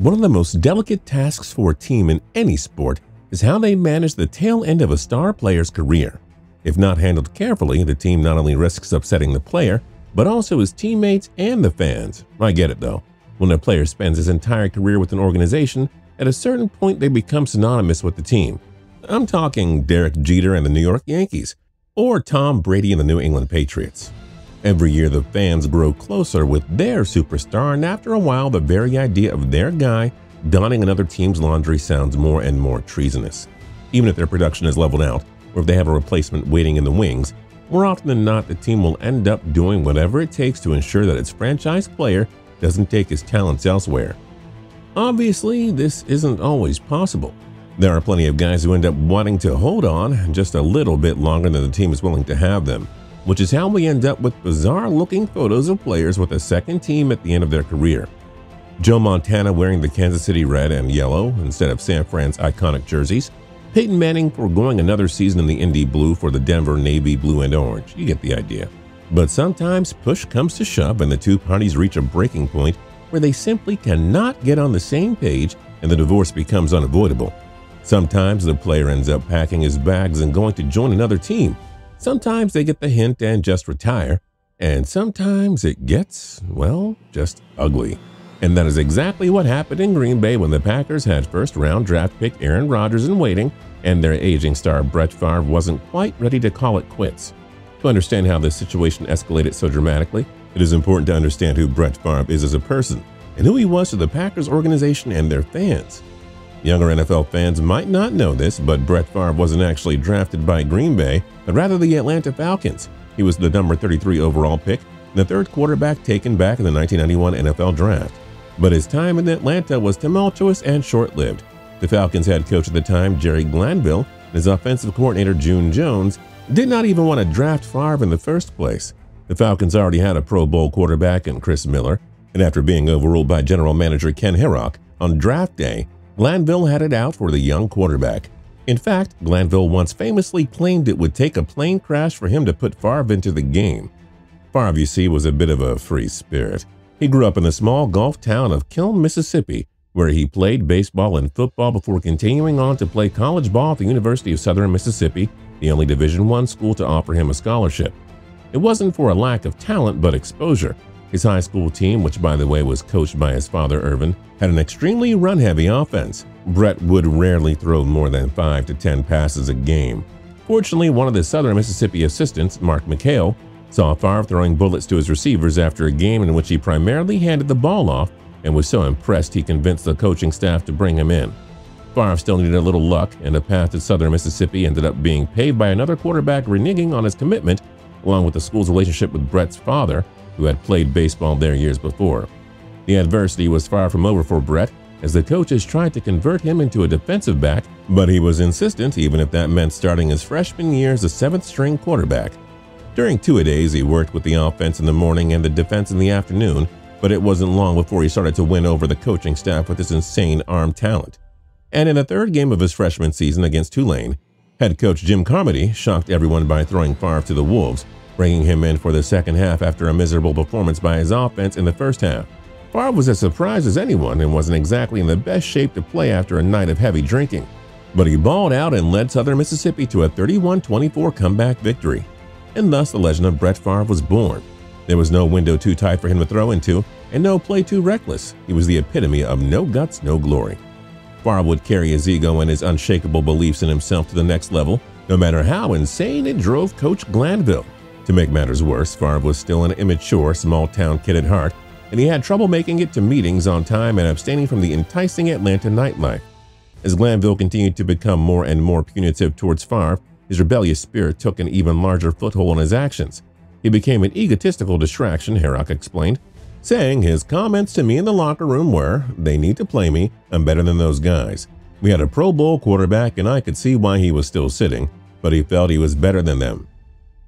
One of the most delicate tasks for a team in any sport is how they manage the tail end of a star player's career. If not handled carefully, the team not only risks upsetting the player, but also his teammates and the fans. I get it though. When a player spends his entire career with an organization, at a certain point they become synonymous with the team. I'm talking Derek Jeter and the New York Yankees, or Tom Brady and the New England Patriots. Every year the fans grow closer with their superstar, and after a while the very idea of their guy donning another team's laundry sounds more and more treasonous. Even if their production is leveled out, or if they have a replacement waiting in the wings, more often than not the team will end up doing whatever it takes to ensure that its franchise player doesn't take his talents elsewhere. Obviously, this isn't always possible. There are plenty of guys who end up wanting to hold on just a little bit longer than the team is willing to have them, which is how we end up with bizarre-looking photos of players with a second team at the end of their career. Joe Montana wearing the Kansas City red and yellow instead of San Fran's iconic jerseys, Peyton Manning foregoing another season in the Indy blue for the Denver navy blue and orange. You get the idea. But sometimes push comes to shove and the two parties reach a breaking point where they simply cannot get on the same page and the divorce becomes unavoidable. Sometimes the player ends up packing his bags and going to join another team. Sometimes they get the hint and just retire. And sometimes it gets, well, just ugly. And that is exactly what happened in Green Bay when the Packers had first-round draft pick Aaron Rodgers in waiting and their aging star Brett Favre wasn't quite ready to call it quits. To understand how this situation escalated so dramatically, it is important to understand who Brett Favre is as a person and who he was to the Packers organization and their fans. Younger NFL fans might not know this, but Brett Favre wasn't actually drafted by Green Bay, but rather the Atlanta Falcons. He was the number 33 overall pick and the third quarterback taken back in the 1991 NFL Draft. But his time in Atlanta was tumultuous and short-lived. The Falcons head coach at the time, Jerry Glanville, and his offensive coordinator, June Jones, did not even want to draft Favre in the first place. The Falcons already had a Pro Bowl quarterback in Chris Miller, and after being overruled by general manager Ken Herrock on draft day, Glanville had it out for the young quarterback. In fact, Glanville once famously claimed it would take a plane crash for him to put Favre into the game. Favre, you see, was a bit of a free spirit. He grew up in the small Gulf town of Kiln, Mississippi, where he played baseball and football before continuing on to play college ball at the University of Southern Mississippi, the only Division I school to offer him a scholarship. It wasn't for a lack of talent, but exposure. His high school team, which by the way was coached by his father Irvin, had an extremely run-heavy offense. Brett would rarely throw more than 5 to 10 passes a game. Fortunately, one of the Southern Mississippi assistants, Mark McHale, saw Favre throwing bullets to his receivers after a game in which he primarily handed the ball off and was so impressed he convinced the coaching staff to bring him in. Favre still needed a little luck, and a path to Southern Mississippi ended up being paved by another quarterback reneging on his commitment, along with the school's relationship with Brett's father, who had played baseball there years before. The adversity was far from over for Brett, as the coaches tried to convert him into a defensive back, but he was insistent even if that meant starting his freshman year as a 7th-string quarterback. During two-a-days, he worked with the offense in the morning and the defense in the afternoon, but it wasn't long before he started to win over the coaching staff with his insane arm talent. And in the third game of his freshman season against Tulane, head coach Jim Carmody shocked everyone by throwing Favre to the Wolves, bringing him in for the second half after a miserable performance by his offense in the first half. Favre was as surprised as anyone and wasn't exactly in the best shape to play after a night of heavy drinking. But he balled out and led Southern Mississippi to a 31-24 comeback victory. And thus the legend of Brett Favre was born. There was no window too tight for him to throw into, and no play too reckless. He was the epitome of no guts, no glory. Favre would carry his ego and his unshakable beliefs in himself to the next level, no matter how insane it drove Coach Glanville. To make matters worse, Favre was still an immature, small-town kid at heart, and he had trouble making it to meetings on time and abstaining from the enticing Atlanta nightlife. As Glanville continued to become more and more punitive towards Favre, his rebellious spirit took an even larger foothold in his actions. He became an egotistical distraction, Herrock explained, saying his comments to me in the locker room were, "They need to play me, I'm better than those guys." We had a Pro Bowl quarterback and I could see why he was still sitting, but he felt he was better than them.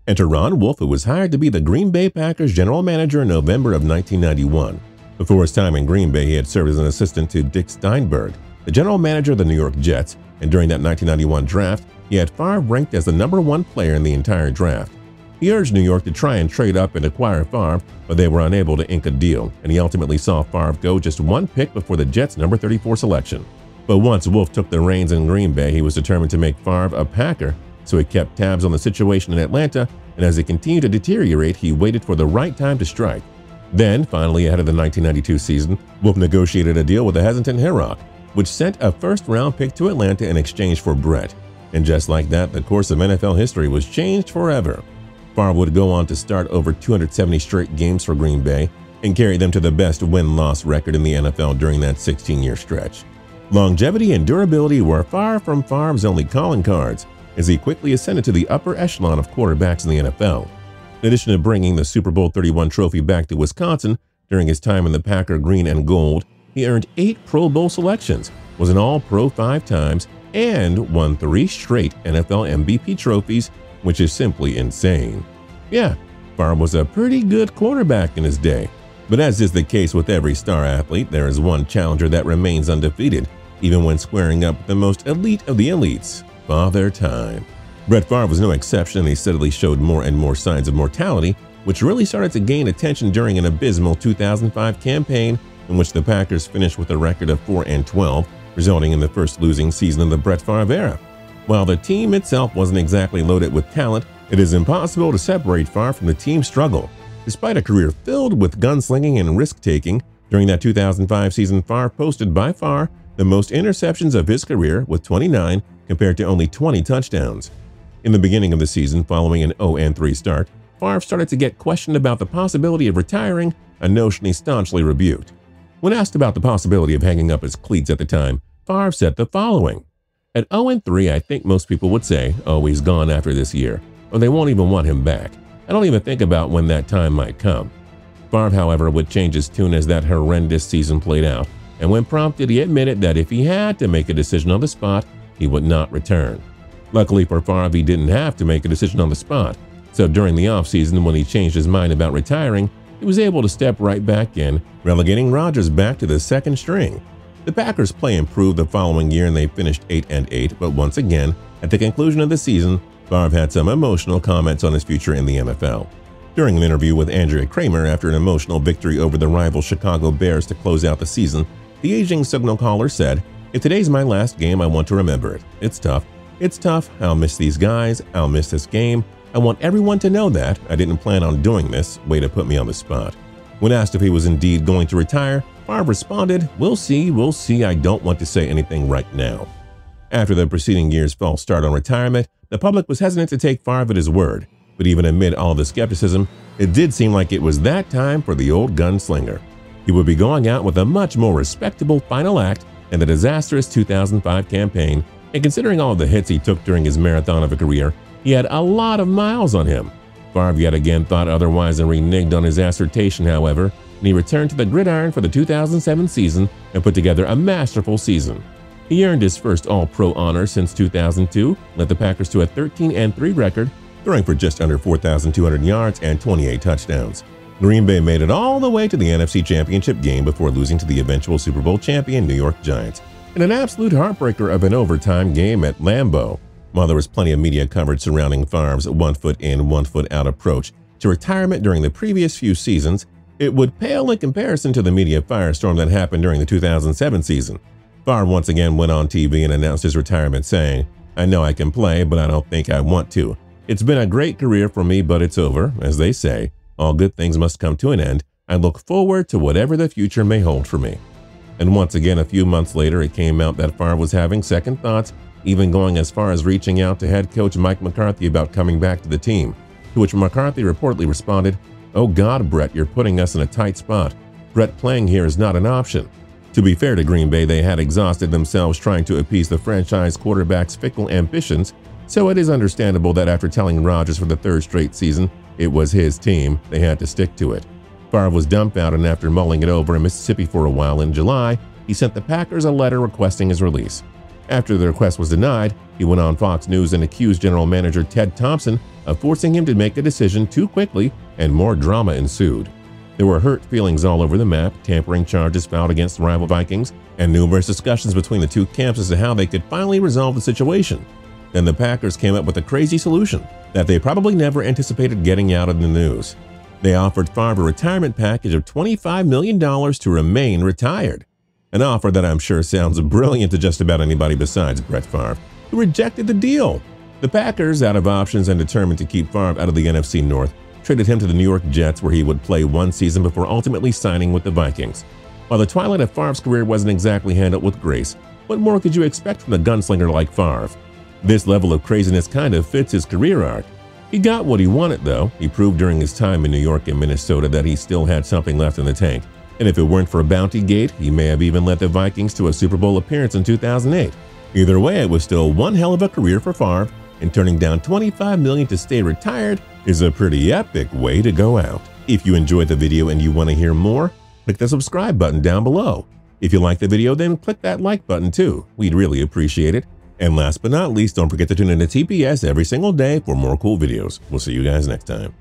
Enter Ron Wolf, who was hired to be the Green Bay Packers general manager in November of 1991. Before his time in Green Bay, he had served as an assistant to Dick Steinberg, the general manager of the New York Jets, and during that 1991 draft, he had Favre ranked as the #1 player in the entire draft. He urged New York to try and trade up and acquire Favre, but they were unable to ink a deal, and he ultimately saw Favre go just one pick before the Jets' number 34 selection. But once Wolf took the reins in Green Bay, he was determined to make Favre a Packer, so he kept tabs on the situation in Atlanta, and as it continued to deteriorate, he waited for the right time to strike. Then, finally, ahead of the 1992 season, Wolf negotiated a deal with the hesitant Herrock, which sent a first-round pick to Atlanta in exchange for Brett. And just like that, the course of NFL history was changed forever. Favre would go on to start over 270 straight games for Green Bay and carry them to the best win-loss record in the NFL during that 16-year stretch. Longevity and durability were far from Favre's only calling cards, as he quickly ascended to the upper echelon of quarterbacks in the NFL. In addition to bringing the Super Bowl 31 trophy back to Wisconsin during his time in the Packer green and gold, he earned 8 Pro Bowl selections, was an All-Pro 5 times, and won 3 straight NFL MVP trophies, which is simply insane. Yeah, Favre was a pretty good quarterback in his day. But as is the case with every star athlete, there is one challenger that remains undefeated, even when squaring up with the most elite of the elites, Father Time. Brett Favre was no exception, and he steadily showed more and more signs of mortality, which really started to gain attention during an abysmal 2005 campaign in which the Packers finished with a record of 4-12, resulting in the first losing season of the Brett Favre era. While the team itself wasn't exactly loaded with talent, it is impossible to separate Favre from the team's struggle. Despite a career filled with gunslinging and risk-taking, during that 2005 season, Favre posted by far the most interceptions of his career with 29 compared to only 20 touchdowns. In the beginning of the season, following an 0-3 start, Favre started to get questioned about the possibility of retiring, a notion he staunchly rebuked. When asked about the possibility of hanging up his cleats at the time, Favre said the following: "At 0-3, I think most people would say, oh, he's gone after this year, or they won't even want him back. I don't even think about when that time might come." Favre, however, would change his tune as that horrendous season played out, and when prompted, he admitted that if he had to make a decision on the spot, he would not return. Luckily for Favre, he didn't have to make a decision on the spot, so during the offseason, when he changed his mind about retiring, he was able to step right back in, relegating Rodgers back to the second string. The Packers' play improved the following year and they finished 8-8, but once again, at the conclusion of the season, Favre had some emotional comments on his future in the NFL. During an interview with Andrea Kramer after an emotional victory over the rival Chicago Bears to close out the season, the aging signal caller said, "If today's my last game, I want to remember it. It's tough. It's tough. I'll miss these guys. I'll miss this game. I want everyone to know that. I didn't plan on doing this. Way to put me on the spot." When asked if he was indeed going to retire, Favre responded, we'll see. I don't want to say anything right now." After the preceding year's false start on retirement, the public was hesitant to take Favre at his word. But even amid all the skepticism, it did seem like it was that time for the old gunslinger. He would be going out with a much more respectable final act than the disastrous 2005 campaign, and considering all of the hits he took during his marathon of a career, he had a lot of miles on him. Favre yet again thought otherwise and reneged on his assertion, however, and he returned to the gridiron for the 2007 season and put together a masterful season. He earned his first All-Pro honor since 2002, led the Packers to a 13-3 record, throwing for just under 4,200 yards and 28 touchdowns. Green Bay made it all the way to the NFC Championship game before losing to the eventual Super Bowl champion New York Giants in an absolute heartbreaker of an overtime game at Lambeau. While there was plenty of media coverage surrounding Favre's one-foot-in, one-foot-out approach to retirement during the previous few seasons, it would pale in comparison to the media firestorm that happened during the 2007 season. Favre once again went on TV and announced his retirement, saying, "I know I can play, but I don't think I want to. It's been a great career for me, but it's over. As they say, all good things must come to an end. I look forward to whatever the future may hold for me." And once again, a few months later, it came out that Favre was having second thoughts, even going as far as reaching out to head coach Mike McCarthy about coming back to the team, to which McCarthy reportedly responded, "Oh God, Brett, you're putting us in a tight spot. Brett playing here is not an option." To be fair to Green Bay, they had exhausted themselves trying to appease the franchise quarterback's fickle ambitions, so it is understandable that after telling Rodgers for the third straight season it was his team, they had to stick to it. Favre was dumbfounded, and after mulling it over in Mississippi for a while in July, he sent the Packers a letter requesting his release. After the request was denied, he went on Fox News and accused general manager Ted Thompson of forcing him to make a decision too quickly, and more drama ensued. There were hurt feelings all over the map, tampering charges filed against the rival Vikings, and numerous discussions between the two camps as to how they could finally resolve the situation. then the Packers came up with a crazy solution that they probably never anticipated getting out in the news. They offered Favre a retirement package of $25 million to remain retired. An offer that I'm sure sounds brilliant to just about anybody besides Brett Favre, who rejected the deal. The Packers, out of options and determined to keep Favre out of the NFC North, traded him to the New York Jets, where he would play one season before ultimately signing with the Vikings. While the twilight of Favre's career wasn't exactly handled with grace, what more could you expect from a gunslinger like Favre? This level of craziness kind of fits his career arc. He got what he wanted, though. He proved during his time in New York and Minnesota that he still had something left in the tank. And if it weren't for a bounty gate, he may have even led the Vikings to a Super Bowl appearance in 2008. Either way, it was still one hell of a career for Favre, and turning down $25 million to stay retired is a pretty epic way to go out. If you enjoyed the video and you want to hear more, click the subscribe button down below. If you liked the video, then click that like button too. We'd really appreciate it. And last but not least, don't forget to tune in to TPS every single day for more cool videos. We'll see you guys next time.